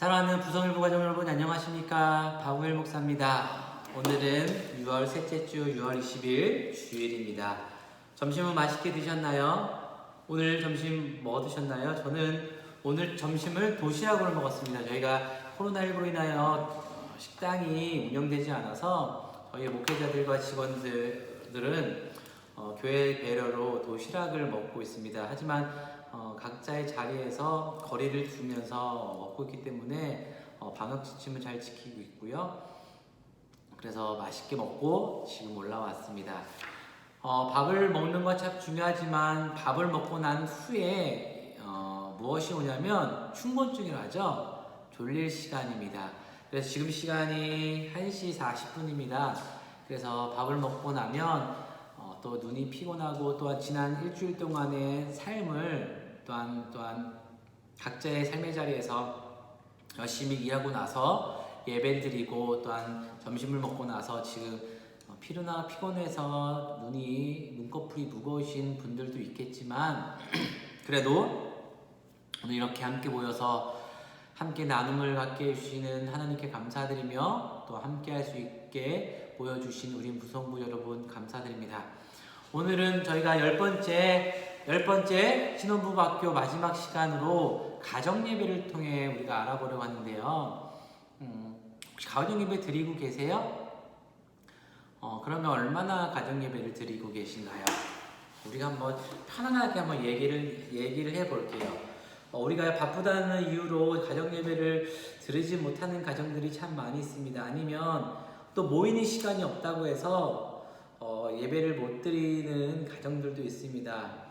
사랑하는 부성일부 가족 여러분 안녕하십니까? 박우일 목사입니다. 오늘은 6월 셋째 주 6월 20일 주일입니다. 점심은 맛있게 드셨나요? 오늘 점심 뭐 드셨나요? 저는 오늘 점심을 도시락으로 먹었습니다. 저희가 코로나19로 인하여 식당이 운영되지 않아서 저희 목회자들과 직원들은 교회 배려로 도시락을 먹고 있습니다. 하지만 각자의 자리에서 거리를 두면서 먹고 있기 때문에 방역 지침을 잘 지키고 있고요. 그래서 맛있게 먹고 지금 올라왔습니다. 밥을 먹는 것 참 중요하지만 밥을 먹고 난 후에 무엇이 오냐면 충곤증이라고 하죠. 졸릴 시간입니다. 그래서 지금 시간이 1시 40분입니다. 그래서 밥을 먹고 나면 또 눈이 피곤하고 또한 지난 일주일 동안의 삶을 또한 각자의 삶의 자리에서 열심히 일하고 나서 예배를 드리고 또한 점심을 먹고 나서 지금 피곤해서 눈꺼풀이 무거우신 분들도 있겠지만 그래도 오늘 이렇게 함께 모여서 함께 나눔을 갖게 해주시는 하나님께 감사드리며 또 함께 할 수 있게 보여주신 우리 무성부 여러분 감사드립니다. 오늘은 저희가 열 번째 신혼부부학교 마지막 시간으로 가정예배를 통해 우리가 알아보려고 하는데요. 혹시 가정예배 드리고 계세요? 그러면 얼마나 가정예배를 드리고 계신가요? 우리가 한번 편안하게 한번 얘기를 해볼게요. 우리가 바쁘다는 이유로 가정예배를 드리지 못하는 가정들이 참 많이 있습니다. 아니면 또 모이는 시간이 없다고 해서 예배를 못 드리는 가정들도 있습니다.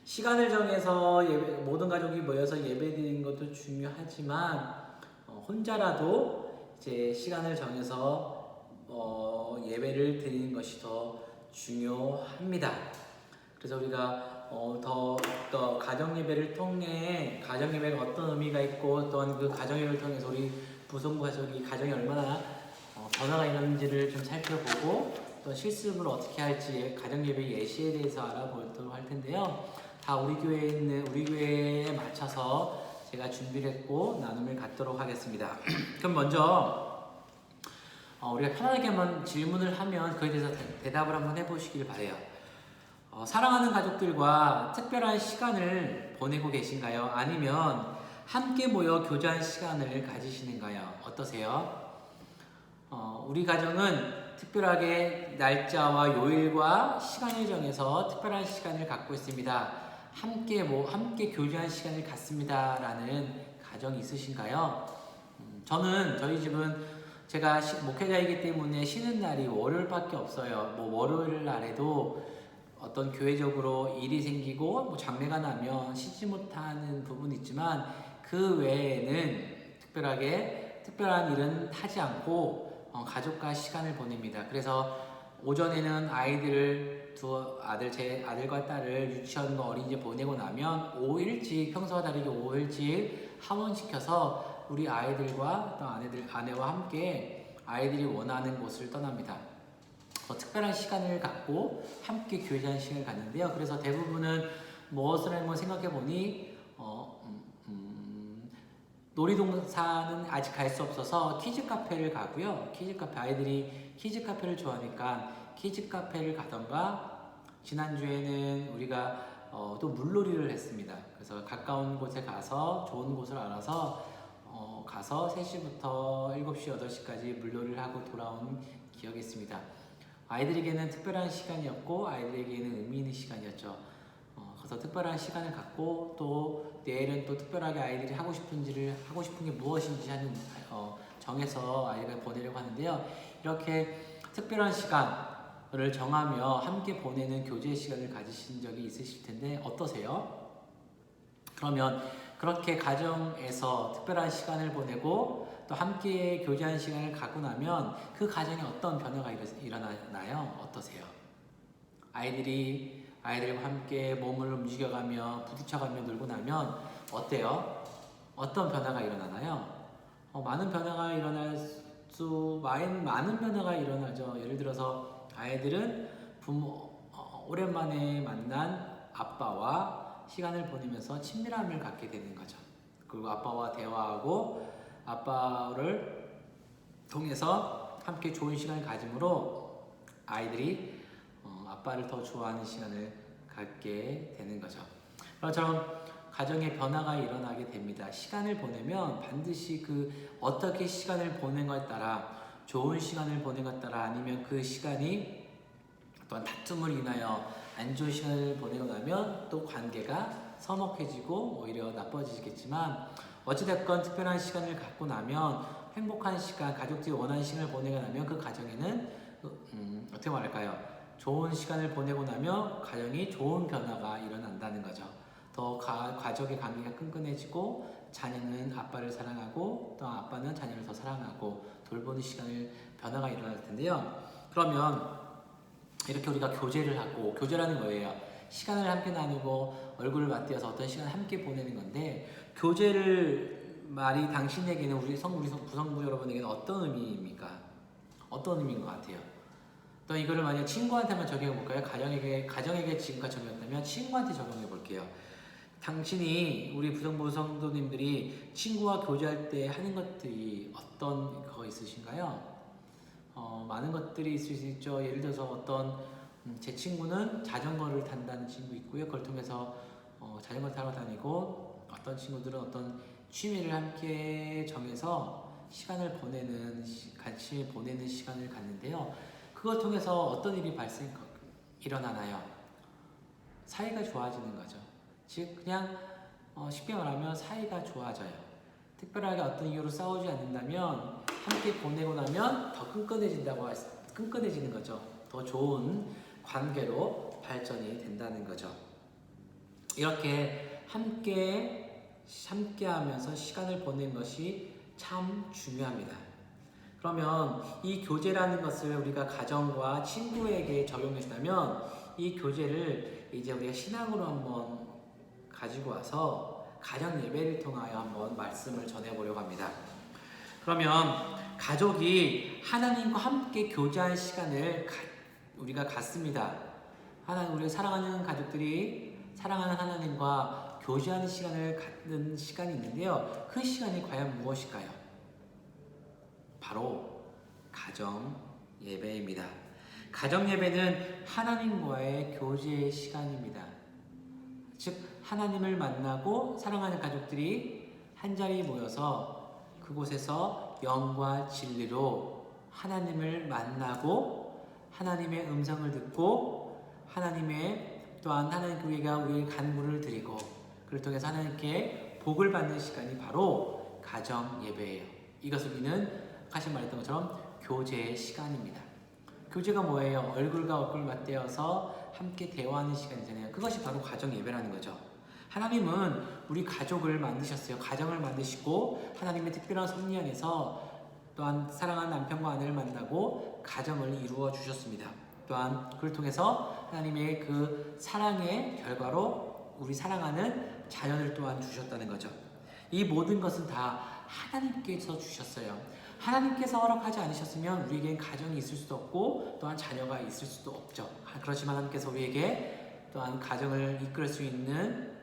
시간을 정해서 모든 가족이 모여서 예배 드리는 것도 중요하지만 혼자라도 이제 시간을 정해서 예배를 드리는 것이 더 중요합니다. 그래서 우리가 더 가정 예배를 통해 가정 예배가 어떤 의미가 있고 또한 그 가정 예배를 통해서 우리 부성부 가족이 가정이 얼마나 변화가 있는지를 좀 살펴보고 또 실습을 어떻게 할지 가정 예배 예시에 대해서 알아보도록 할 텐데요. 다 우리 교회에 맞춰서 제가 준비를 했고 나눔을 갖도록 하겠습니다. 그럼 먼저 우리가 편하게 한번 질문을 하면 그에 대해서 대답을 한번 해보시길 바래요. 사랑하는 가족들과 특별한 시간을 보내고 계신가요? 아니면 함께 모여 교제한 시간을 가지시는가요? 어떠세요? 우리 가정은 특별하게 날짜와 요일과 시간을 정해서 특별한 시간을 갖고 있습니다. 함께 교제한 시간을 갖습니다라는 가정이 있으신가요? 저희 집은 제가 목회자이기 때문에 쉬는 날이 월요일밖에 없어요. 월요일 날에도 어떤 교회적으로 일이 생기고 장례가 나면 쉬지 못하는 부분이 있지만 그 외에는 특별한 일은 하지 않고 가족과 시간을 보냅니다. 그래서 오전에는 제 아들과 딸을 유치원과 어린이집에 보내고 나면 평소와 다르게 5일씩 하원시켜서 우리 아이들과 또 아내와 함께 아이들이 원하는 곳을 떠납니다. 특별한 시간을 갖고 함께 교제하는 시간을 갖는데요. 그래서 대부분은 무엇을 한번 생각해 보니 놀이동산은 아직 갈 수 없어서 키즈 카페를 가고요. 아이들이 키즈 카페를 좋아하니까 키즈 카페를 가던가 지난주에는 우리가 또 물놀이를 했습니다. 그래서 가까운 곳에 가서 좋은 곳을 알아서 가서 3시부터 7시, 8시까지 물놀이를 하고 돌아온 기억이 있습니다. 아이들에게는 특별한 시간이었고 아이들에게는 의미 있는 시간이었죠. 그래서 특별한 시간을 갖고 또 내일은 또 특별하게 아이들이 하고 싶은 게 무엇인지 정해서 아이를 보내려고 하는데요. 이렇게 특별한 시간을 정하며 함께 보내는 교제 시간을 가지신 적이 있으실 텐데 어떠세요? 그러면 그렇게 가정에서 특별한 시간을 보내고 또 함께 교제하는 시간을 갖고 나면 그 가정에 어떤 변화가 일어나나요? 어떠세요? 아이들과 함께 몸을 움직여가며 부딪혀가며 놀고 나면 어때요? 어떤 변화가 일어나나요? 많은 변화가 일어나죠. 예를 들어서 아이들은 오랜만에 만난 아빠와 시간을 보내면서 친밀함을 갖게 되는 거죠. 그리고 아빠와 대화하고 아빠를 통해서 함께 좋은 시간을 가짐으로 아이들이 아빠를 더 좋아하는 시간을 갖게 되는 거죠. 그처럼 가정의 변화가 일어나게 됩니다. 시간을 보내면 반드시 어떻게 시간을 보낸 것에 따라, 좋은 시간을 보낸 것에 따라, 아니면 그 시간이 또한 다툼을 인하여 안 좋은 시간을 보내고 나면 또 관계가 서먹해지고 오히려 나빠지겠지만, 어찌됐건 특별한 시간을 갖고 나면, 행복한 시간, 가족들이 원하는 시간을 보내고 나면 그 가정에는 어떻게 말할까요? 좋은 시간을 보내고 나면 가정이 좋은 변화가 일어난다는 거죠. 더 가족의 관계가 끈끈해지고, 자녀는 아빠를 사랑하고 또 아빠는 자녀를 더 사랑하고 돌보는 시간을 변화가 일어날 텐데요. 그러면 이렇게 우리가 교제를 하고, 교제라는 거예요. 시간을 함께 나누고 얼굴을 맞대어서 어떤 시간을 함께 보내는 건데, 교제를 말이 당신에게는, 우리 구성부 여러분에게는 어떤 의미입니까? 어떤 의미인 것 같아요? 또 이거를 만약 친구한테만 적용해 볼까요? 가정에게 지금까지 적용했다면 친구한테 적용해 볼게요. 당신이, 우리 부정부 성도님들이 친구와 교제할 때 하는 것들이 어떤 거 있으신가요? 많은 것들이 있을 수 있죠. 예를 들어서 제 친구는 자전거를 탄다는 친구 있고요. 그걸 통해서 자전거 타러 다니고, 어떤 친구들은 어떤 취미를 함께 정해서 같이 보내는 시간을 갖는데요. 그걸 통해서 어떤 일이 일어나나요? 사이가 좋아지는 거죠. 즉 그냥 쉽게 말하면 사이가 좋아져요. 특별하게 어떤 이유로 싸우지 않는다면 함께 보내고 나면 더 끈끈해지는 거죠. 더 좋은 관계로 발전이 된다는 거죠. 이렇게 함께하면서 시간을 보내는 것이 참 중요합니다. 그러면 이 교제라는 것을 우리가 가정과 친구에게 적용해준다면, 이 교제를 이제 우리가 신앙으로 한번 가지고 와서 가정 예배를 통하여 한번 말씀을 전해보려고 합니다. 그러면 가족이 하나님과 함께 교제할 시간을 우리가 갖습니다. 우리가 사랑하는 가족들이 사랑하는 하나님과 교제하는 시간을 갖는 시간이 있는데요. 그 시간이 과연 무엇일까요? 바로 가정 예배입니다. 가정 예배는 하나님과의 교제의 시간입니다. 즉 하나님을 만나고 사랑하는 가족들이 한자리에 모여서 그곳에서 영과 진리로 하나님을 만나고, 하나님의 음성을 듣고, 또한 하나님 우리가 우리의 간구를 드리고, 그를 통해서 하나님께 복을 받는 시간이 바로 가정 예배예요. 이것을 우리는 아까 말했던 것처럼 교제의 시간입니다. 교제가 뭐예요? 얼굴과 얼굴 맞대어서 함께 대화하는 시간이잖아요. 그것이 바로 가정 예배라는 거죠. 하나님은 우리 가족을 만드셨어요. 가정을 만드시고 하나님의 특별한 섭리 안에서 또한 사랑하는 남편과 아내를 만나고 가정을 이루어 주셨습니다. 또한 그를 통해서 하나님의 그 사랑의 결과로 우리 사랑하는 자녀들 또한 주셨다는 거죠. 이 모든 것은 다 하나님께서 주셨어요. 하나님께서 허락하지 않으셨으면 우리에겐 가정이 있을 수도 없고 또한 자녀가 있을 수도 없죠. 그렇지만 하나님께서 우리에게 또한 가정을 이끌 수 있는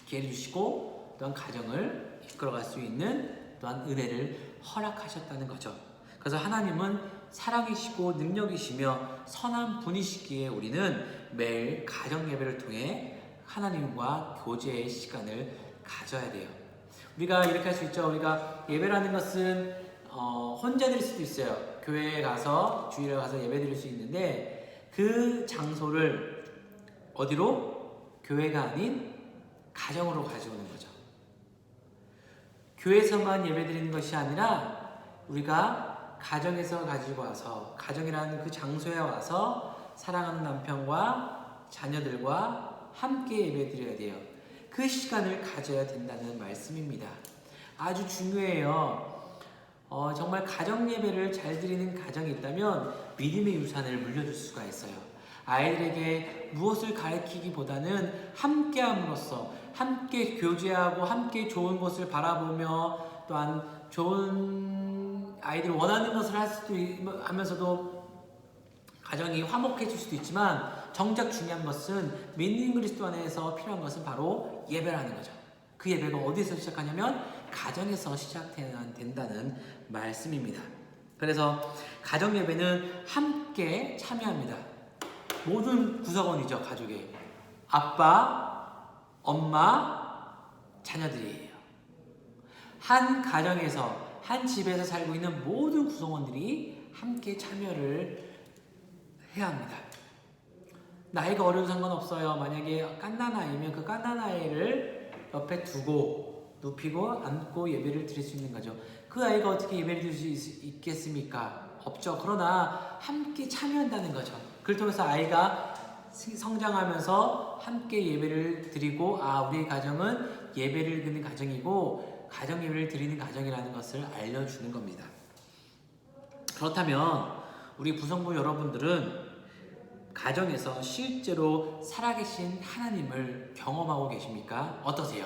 기회를 주시고, 또한 가정을 이끌어갈 수 있는 또한 은혜를 허락하셨다는 거죠. 그래서 하나님은 사랑이시고 능력이시며 선한 분이시기에 우리는 매일 가정 예배를 통해 하나님과 교제의 시간을 가져야 돼요. 우리가 이렇게 할 수 있죠. 우리가 예배라는 것은 혼자 드릴 수도 있어요. 교회에 가서, 주일에 가서 예배 드릴 수 있는데, 그 장소를 어디로? 교회가 아닌 가정으로 가져오는 거죠. 교회에서만 예배 드리는 것이 아니라 우리가 가정에서 가지고 와서, 가정이라는 그 장소에 와서 사랑하는 남편과 자녀들과 함께 예배 드려야 돼요. 그 시간을 가져야 된다는 말씀입니다. 아주 중요해요. 정말 가정 예배를 잘 드리는 가정이 있다면 믿음의 유산을 물려줄 수가 있어요. 아이들에게 무엇을 가르치기보다는 함께함으로써, 함께 교제하고 함께 좋은 것을 바라보며, 또한 좋은 아이들이 원하는 것을 하면서도 가정이 화목해질 수도 있지만, 정작 중요한 것은 믿는 그리스도 안에서 필요한 것은 바로 예배라는 거죠. 그 예배가 어디서 시작하냐면 가정에서 시작된다는 말씀입니다. 그래서 가정 예배는 함께 참여합니다. 모든 구성원이죠. 가족의 아빠, 엄마, 자녀들이에요. 한 가정에서 한 집에서 살고 있는 모든 구성원들이 함께 참여를 해야 합니다. 나이가 어려도 상관없어요. 만약에 갓난아이면 그 갓난아이를 옆에 두고 눕히고 안고 예배를 드릴 수 있는 거죠. 그 아이가 어떻게 예배를 드릴 수 있겠습니까? 없죠. 그러나 함께 참여한다는 거죠. 그걸 통해서 아이가 성장하면서 함께 예배를 드리고 우리 가정은 예배를 드리는 가정이고 가정 예배를 드리는 가정이라는 것을 알려주는 겁니다. 그렇다면 우리 구성부 여러분들은 가정에서 실제로 살아계신 하나님을 경험하고 계십니까? 어떠세요?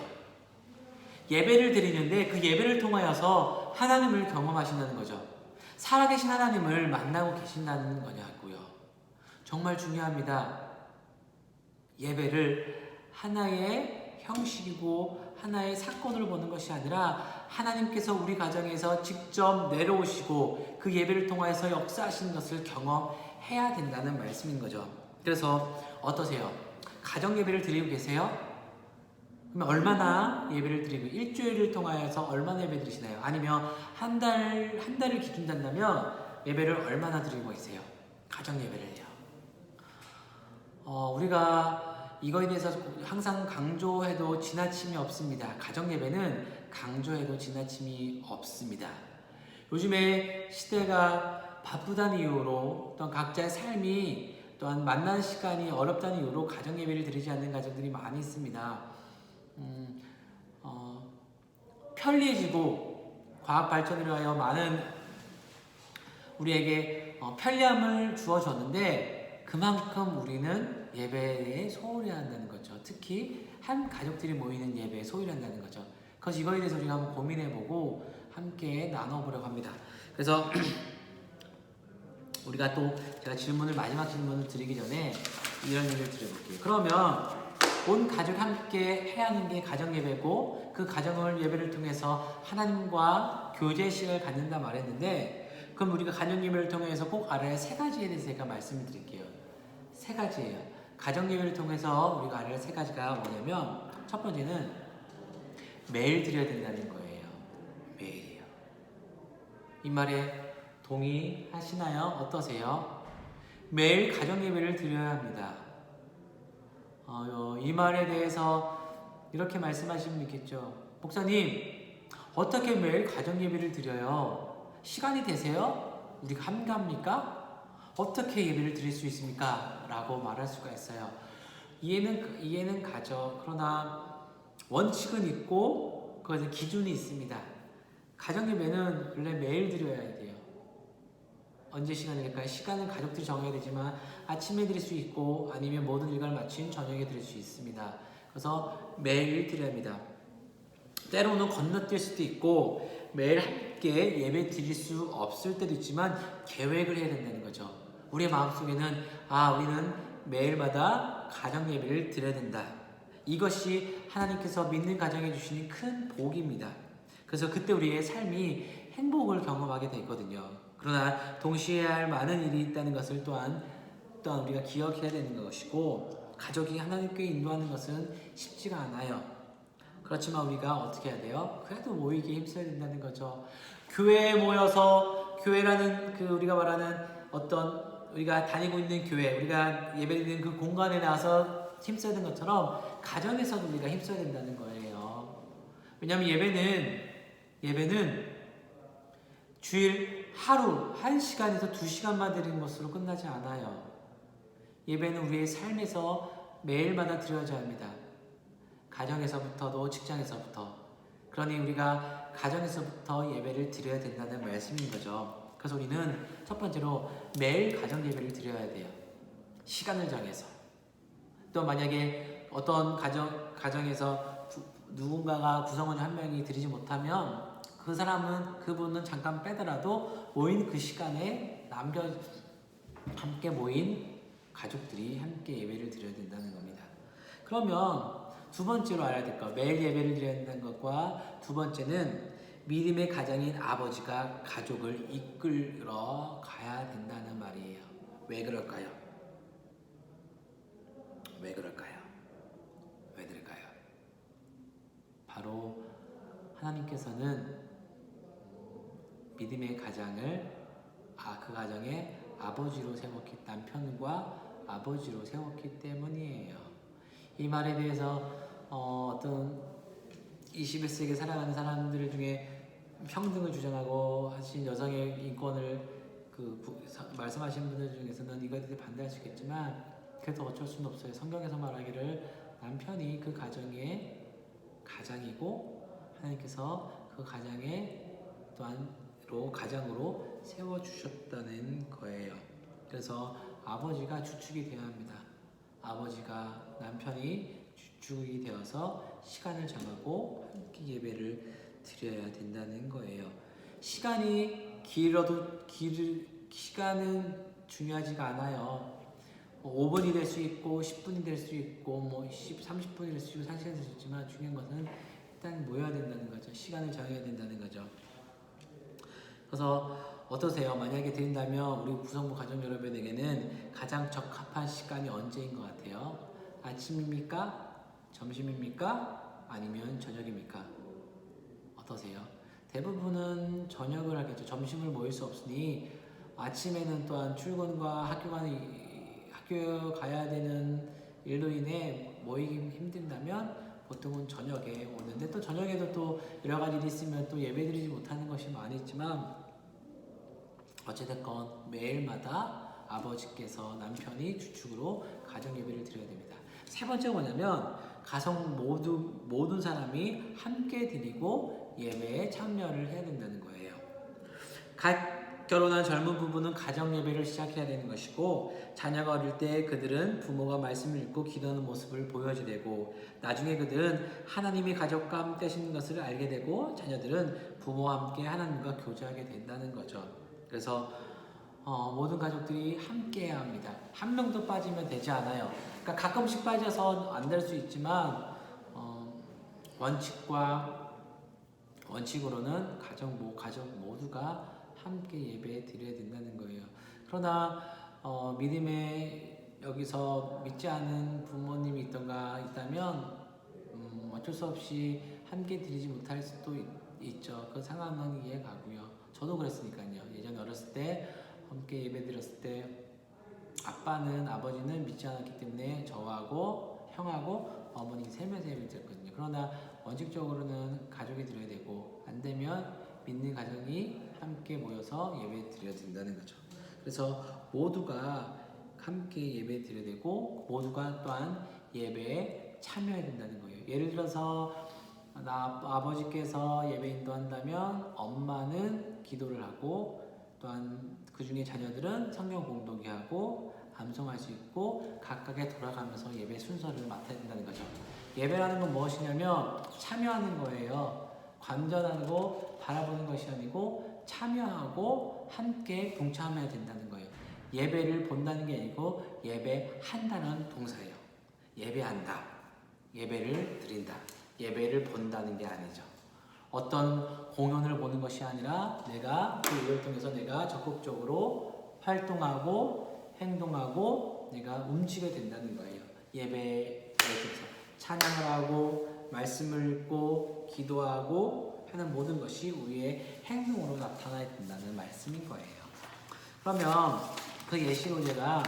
예배를 드리는데 그 예배를 통하여서 하나님을 경험하신다는 거죠. 살아계신 하나님을 만나고 계신다는 거냐고요. 정말 중요합니다. 예배를 하나의 형식이고 하나의 사건으로 보는 것이 아니라 하나님께서 우리 가정에서 직접 내려오시고 그 예배를 통해서 역사하시는 것을 경험해야 된다는 말씀인 거죠. 그래서 어떠세요? 가정 예배를 드리고 계세요? 그러면 얼마나 예배를 드리고 일주일을 통하여서 얼마나 예배 드리시나요? 아니면 한 달을 기준 한다면 예배를 얼마나 드리고 계세요? 가정 예배를요. 우리가 이거에 대해서 항상 강조해도 지나침이 없습니다. 가정 예배는 강조해도 지나침이 없습니다. 요즘에 시대가 바쁘다는 이유로 또한 각자의 삶이 또한 만나는 시간이 어렵다는 이유로 가정 예배를 드리지 않는 가정들이 많이 있습니다. 편리해지고 과학 발전을 하여 많은 우리에게 편리함을 주어줬는데 그만큼 우리는 예배에 소홀히 한다는 거죠. 특히 한 가족들이 모이는 예배에 소홀히 한다는 거죠. 그래서 이거에 대해서 우리가 한번 고민해보고 함께 나눠보려고 합니다. 그래서 우리가 또 제가 마지막 질문을 드리기 전에 이런 얘기를 드려볼게요. 그러면 온 가족 함께 해야 하는 게 가정 예배고 그 가정을 예배를 통해서 하나님과 교제 시간을 갖는다 말했는데 그럼 우리가 가정 예배를 통해서 꼭 알아야 할 3가지에 대해서 제가 말씀을 드릴게요. 3가지예요. 가정 예배를 통해서 우리가 알아야 할 3가지가 뭐냐면 첫 번째는 매일 드려야 된다는 거예요. 매일이요. 이 말에 동의하시나요? 어떠세요? 매일 가정 예배를 드려야 합니다. 이 말에 대해서 이렇게 말씀하시면 있겠죠. 목사님, 어떻게 매일 가정 예배를 드려요? 시간이 되세요? 우리가 한가합니까? 어떻게 예배를 드릴 수 있습니까? 라고 말할 수가 있어요. 이해는 가죠. 그러나 원칙은 있고 그것은 기준이 있습니다. 가정 예배는 원래 매일 드려야 돼요. 언제 시간이 될까요? 시간은 가족들이 정해야 되지만 아침에 드릴 수 있고 아니면 모든 일과를 마친 저녁에 드릴 수 있습니다. 그래서 매일 드려야 합니다. 때로는 건너뛸 수도 있고 매일 함께 예배 드릴 수 없을 때도 있지만 계획을 해야 된다는 거죠. 우리의 마음속에는 우리는 매일마다 가정 예배를 드려야 된다. 이것이 하나님께서 믿는 가정에 주시는 큰 복입니다. 그래서 그때 우리의 삶이 행복을 경험하게 되거든요. 그러나 동시에 해야 할 많은 일이 있다는 것을 또한 우리가 기억해야 되는 것이고 가족이 하나님께 인도하는 것은 쉽지가 않아요. 그렇지만 우리가 어떻게 해야 돼요? 그래도 모이기에 힘써야 된다는 거죠. 교회에 모여서 교회라는 우리가 말하는 우리가 다니고 있는 교회, 우리가 예배드리는 그 공간에 나와서 힘써야 되는 것처럼 가정에서도 우리가 힘써야 된다는 거예요. 왜냐하면 예배는 주일 하루 1시간에서 2시간만 드리는 것으로 끝나지 않아요. 예배는 우리의 삶에서 매일마다 드려져야 합니다. 가정에서부터도 직장에서부터. 그러니 우리가 가정에서부터 예배를 드려야 된다는 말씀인 거죠. 그래서 우리는 첫 번째로 매일 가정 예배를 드려야 돼요. 시간을 정해서. 또 만약에 어떤 가정에서 누군가가 구성원 한 명이 드리지 못하면 그분은 잠깐 빼더라도 모인 그 시간에 함께 모인 가족들이 함께 예배를 드려야 된다는 겁니다. 그러면 두 번째로 알아야 될 것, 매일 예배를 드려야 된다는 것과 두 번째는 믿음의 가장인 아버지가 가족을 이끌어 가야 된다는 말이에요. 왜 그럴까요? 왜 그럴까요? 왜 그럴까요? 바로 하나님께서는 믿음의 가장을 그 가정의 아버지로 세웠기, 남편과 아버지로 세웠기 때문이에요. 이 말에 대해서 어떤 21세기 살아가는 사람들 중에 평등을 주장하고 하신 여성의 인권을 말씀하신 분들 중에서는 이거에 대해 반대할 수 있겠지만 그래도 어쩔 수는 없어요. 성경에서 말하기를 남편이 그 가정의 가장이고 하나님께서 그 가정의 가장으로 세워주셨다는 거예요. 그래서 아버지가 주축이 되어야 합니다. 아버지가 남편이 주축이 되어서 시간을 정하고 함께 예배를 드려야 된다는 거예요. 시간이 길어도 시간은 중요하지가 않아요. 5분이 될 수 있고 10분이 될 수 있고 30분이 될 수 있고 1시간이 될 수 있지만 중요한 것은 일단 모여야 된다는 거죠. 시간을 정해야 된다는 거죠. 그래서 어떠세요? 만약에 드린다면 우리 구성부 가족 여러분에게는 가장 적합한 시간이 언제인 것 같아요? 아침입니까? 점심입니까? 아니면 저녁입니까? 어떠세요? 대부분은 저녁을 하겠죠. 점심을 모일 수 없으니 아침에는 또한 출근과 학교 가야 되는 일로 인해 모이기 힘든다면 보통은 저녁에 오는데 또 저녁에도 또 여러 가지 일이 있으면 또 예배드리지 못하는 것이 많이 있지만 어찌됐건 매일마다 아버지께서 남편이 주축으로 가정 예배를 드려야 됩니다. 세 번째가 뭐냐면 가정 모든 사람이 함께 드리고 예배에 참여를 해야 된다는 거예요. 결혼한 젊은 부부는 가정 예배를 시작해야 되는 것이고 자녀가 어릴 때 그들은 부모가 말씀을 읽고 기도하는 모습을 보여줘야 되고 나중에 그들은 하나님이 가족과 함께 하시는 것을 알게 되고 자녀들은 부모와 함께 하나님과 교제하게 된다는 거죠. 그래서 모든 가족들이 함께 해야 합니다. 한 명도 빠지면 되지 않아요. 그러니까 가끔씩 빠져서 안 될 수 있지만 원칙으로는 가족 모두가 함께 예배 드려야 된다는 거예요. 그러나 믿음에 여기서 믿지 않은 부모님이 있다면 어쩔 수 없이 함께 드리지 못할 수도 있죠. 그 상황은 이해가고요. 저도 그랬으니까요. 예전에 어렸을 때 함께 예배 드렸을 때 아버지는 믿지 않았기 때문에 저하고 형하고 어머니 세 명이서 예배 드렸거든요. 그러나 원칙적으로는 가족이 드려야 되고 안 되면 믿는 가정이 함께 모여서 예배 드려야 된다는 거죠. 그래서 모두가 함께 예배 드려야 되고 모두가 또한 예배에 참여해야 된다는 거예요. 예를 들어서 아버지께서 예배 인도한다면 엄마는 기도를 하고 또한 그 중에 자녀들은 성경 공독이 하고 암송할 수 있고 각각에 돌아가면서 예배 순서를 맡아야 된다는 거죠. 예배라는 건 무엇이냐면 참여하는 거예요. 관전하고 바라보는 것이 아니고 참여하고 함께 동참해야 된다는 거예요. 예배를 본다는 게 아니고 예배한다는 동사예요. 예배한다. 예배를 드린다. 예배를 본다는 게 아니죠. 어떤 공연을 보는 것이 아니라 내가 그 예배를 통해서 내가 적극적으로 활동하고 행동하고 내가 움직여야 된다는 거예요. 예배에 대해서 찬양을 하고 말씀을 읽고 기도하고 하는 모든 것이 우리의 행동으로 나타나야 된다는 말씀인 거예요. 그러면 그 예시로 제가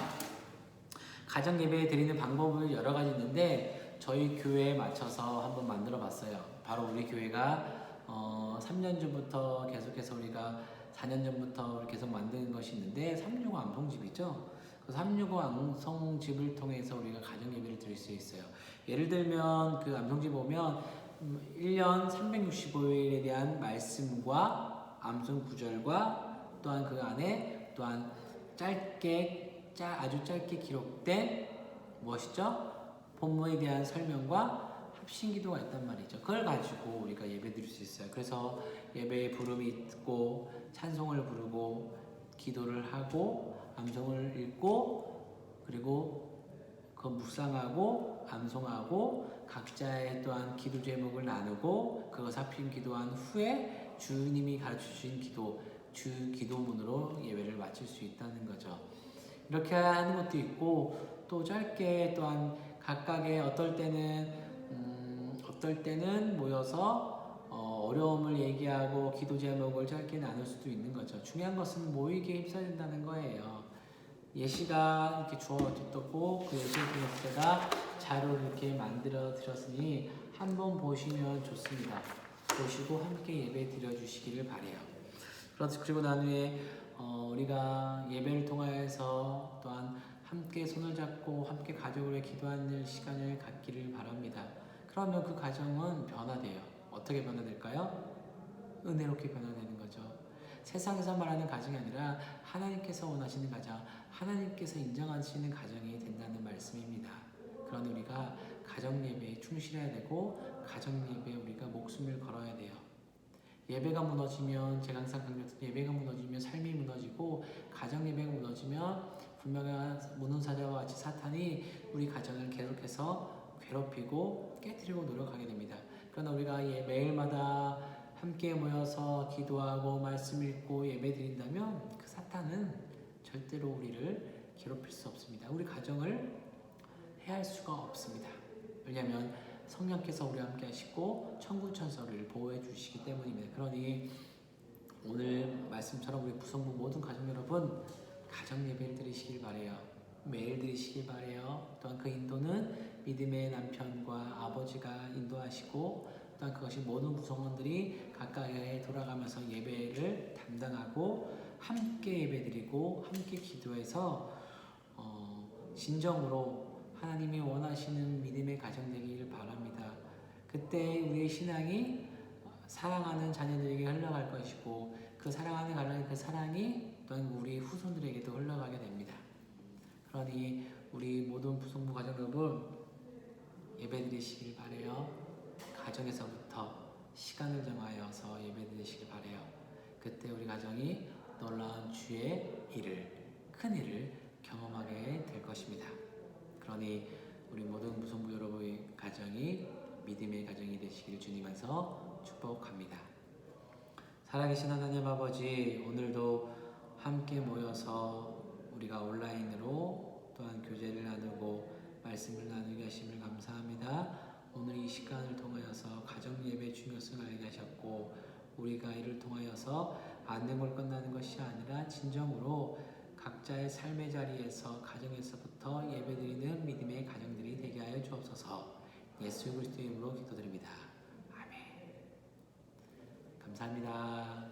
가정 예배 드리는 방법을 여러 가지 있는데 저희 교회에 맞춰서 한번 만들어 봤어요. 바로 우리 교회가 3년 전부터 계속해서 우리가 4년 전부터 계속 만드는 것이 있는데 365 암송집이죠. 그 365 암송집을 통해서 우리가 가정 예배를 드릴 수 있어요. 예를 들면 그 암송집 보면 1년 365일에 대한 말씀과 암송 구절과 또한 그 안에 또한 아주 짧게 기록된 무엇이죠? 본문에 대한 설명과 합심기도가 있단 말이죠. 그걸 가지고 우리가 예배 드릴 수 있어요. 그래서 예배에 부름이 있고 찬송을 부르고 기도를 하고 암송을 읽고 그리고 그 묵상하고 암송하고 각자의 또한 기도 제목을 나누고 그거 살핀 기도한 후에 주님이 가르쳐 주신 주 기도문으로 예배를 마칠 수 있다는 거죠. 이렇게 하는 것도 있고 또 짧게 또한 각각의 어떨 때는 모여서 어려움을 얘기하고 기도 제목을 짧게 나눌 수도 있는 거죠. 중요한 것은 모이기에 힘써야 된다는 거예요. 예시가 이렇게 주어졌고 그 예시를 통해서 제가 자료를 이렇게 만들어 드렸으니 한번 보시면 좋습니다. 보시고 함께 예배 드려주시기를 바래요. 그리고 난 후에 우리가 예배를 통하여서 또한 함께 손을 잡고 함께 가족으로 기도하는 시간을 갖기를 바랍니다. 그러면 그 가정은 변화돼요. 어떻게 변화될까요? 은혜롭게 변화되는 거죠. 세상에서 말하는 가정이 아니라 하나님께서 원하시는 가정, 하나님께서 인정하시는 가정이 된다는 말씀입니다. 그러니 우리가 가정 예배에 충실해야 되고 가정 예배에 우리가 목숨을 걸어야 돼요. 예배가 무너지면 제가 항상 강조했던 예배가 무너지면 삶이 무너지고 가정 예배가 무너지면 분명한 무능사자와 같이 사탄이 우리 가정을 계속해서 괴롭히고 깨뜨리고 노력하게 됩니다. 그러나 우리가 매일마다 함께 모여서 기도하고 말씀 읽고 예배 드린다면 그 사탄은 절대로 우리를 괴롭힐 수 없습니다. 우리 가정을 해할 수가 없습니다. 왜냐하면 성령께서 우리와 함께 하시고 천군천사를 보호해 주시기 때문입니다. 그러니 오늘 말씀처럼 우리 구성부 모든 가족 여러분 가정 예배를 드리시길 바래요. 매일 드리시길 바래요. 또한 그 인도는 믿음의 남편과 아버지가 인도하시고 또한 그것이 모든 구성원들이 각각에 돌아가면서 예배를 담당하고 함께 예배드리고 함께 기도해서 진정으로 하나님이 원하시는 믿음의 가정 되기를 바랍니다. 그때 우리의 신앙이 사랑하는 자녀들에게 흘러갈 것이고 그 사랑하는 가정의 그 사랑이 또한 우리 후손들에게도 흘러가게 됩니다. 그러니 우리 모든 부성부 가정 여러분 예배 드리시길 바래요. 가정에서부터 시간을 정하여서 예배 드리시길 바래요. 그때 우리 가정이 놀라운 주의 큰 일을 경험하게 될 것입니다. 그러니 우리 모든 부성부 여러분의 가정이 믿음의 가정이 되시기를 주님께서 축복합니다. 살아계신 하나님 아버지, 오늘도 함께 모여서 우리가 온라인으로 또한 교제를 나누고 말씀을 나누게 하심을 감사합니다. 오늘 이 시간을 통하여서 가정 예배 중요성을 알게 하셨고 우리가 이를 통하여서 안능을 끝나는 것이 아니라 진정으로 각자의 삶의 자리에서 가정에서부터 예배드리는 믿음의 가정들이 되게 하여 주옵소서. 예수 그리스도의 이름으로 기도드립니다. 아멘. 감사합니다.